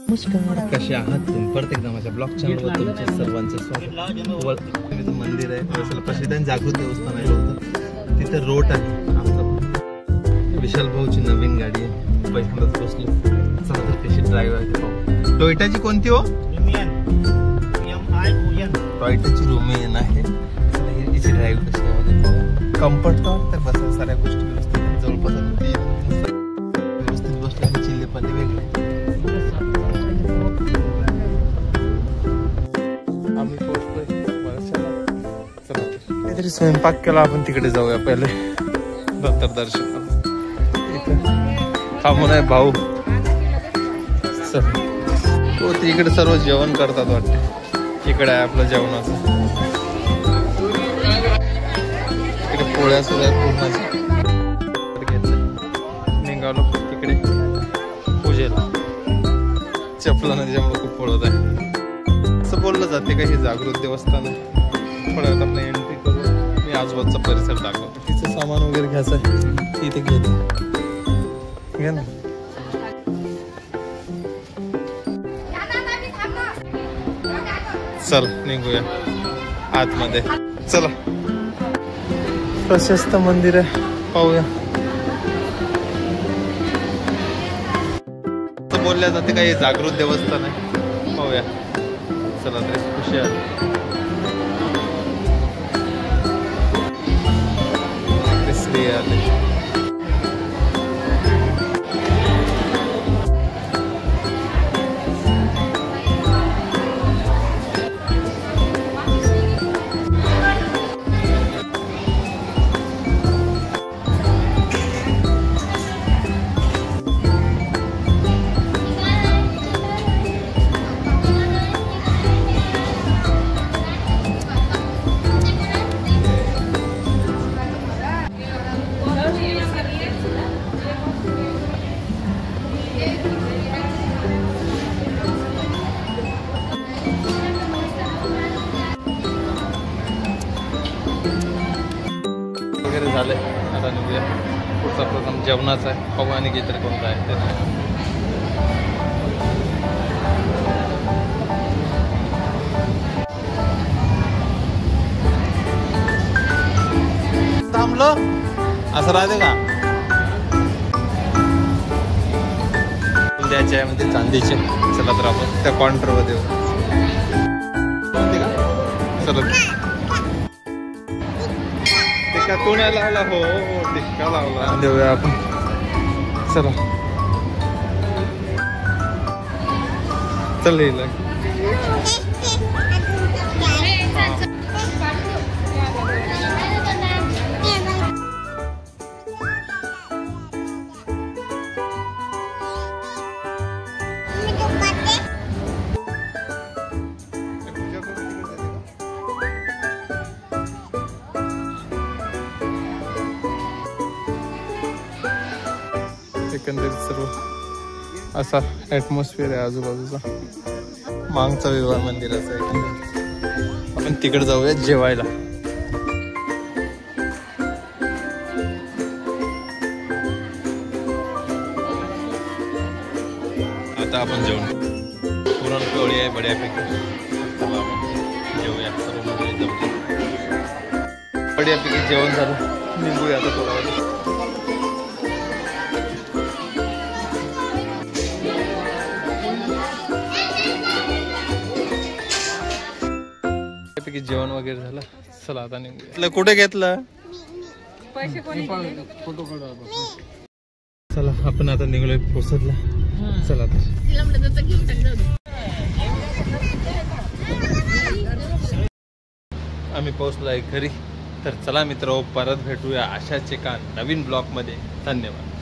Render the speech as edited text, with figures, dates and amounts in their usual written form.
कसे आहात तुम्ही? परत एकदा माझ्या ब्लॉग चॅनलवर तुमच्या सर्वांचं स्वागत. मंदिर आहे प्रसिद्ध जागृत देवस्थान आहे होतं तिथे रोड आहे. आमचं विशाल भाऊची नवीन गाडी आहे. पहिल्यांदाच बसलो. चला तर कशी ड्राईव्ह आहे ते पाहू. टोयोटाची कोणती हो? टोयोटाची रोमियन आहे. हिची ड्राईव्ह कशी आहे कम्फर्ट तर बसा साऱ्या गोष्टी व्यवस्थित जवळपास व्यवस्थित बसल्या. चिल्ले पाले वेगळे. आम्ही पोहोचतोय काहीतरी स्वयंपाक केला. आपण तिकडे जाऊया पहिले दत्त दर्शनाला. इथे थांबून आहे भाऊ. तो तिकडे सर्व जेवण करतात वाटते. इकडे आहे आपलं जेवणाचं. इकडे पोळ्या सुद्धा पूर्णाच्या निघालो तिकडे पूजेला. चपला नदीच्यामुळे खूप पळत आहे. असं बोललं जाते का हे जागृत देवस्थान आहे. थोड्या वेळात आपलं एंट्री करू. मी आजूबाजूचा परिसर दाखवतो. तिचं सामान वगैरे घ्यायचं आहे तिथे घेते. घ्या ना. चल निघूया आतमध्ये. चला प्रशस्त मंदिर आहे पाहूया. बोलल्या जाते का हे जागृत देवस्थान आहे. पाहूया. चला तर खुशी आहे. श्री आले. वगैरे झालंय. आता निघूया. पुढचा प्रथम जेवणाचा आहे. पाहू आणि काहीतरी कोणता आहे ते. थांबलो असं राहते का? द्यायचे आहे म्हणजे चांदीचे. चला तर आपण त्या काउंटरवर देऊ. चला तो नाही लावला. हो टिक्का लावला. देऊया आपण. चला चल येईल. एकंदरीत सर्व असा ॲटमॉस्फिअर आहे आजूबाजूचा. मागचा विवाह मंदिराचा आहे. आपण तिकडे जाऊया जेवायला. आता आपण जेवण पुरणपोळी आहे बड्यापैकी. जेवूया सर्व मंडळी जाऊ. बड्यापैकी जेवण झालं. निघूया आता थोडा वेळ. जेवण वगैरे झालं. चला आता निघूया. कुठे घेतलं फोटो काढा. चला आपण आता निघलोय पोसदला. चला तर आम्ही पोहोचलोय घरी. तर चला मित्र परत भेटूया अशाच एका नवीन ब्लॉग मध्ये. धन्यवाद.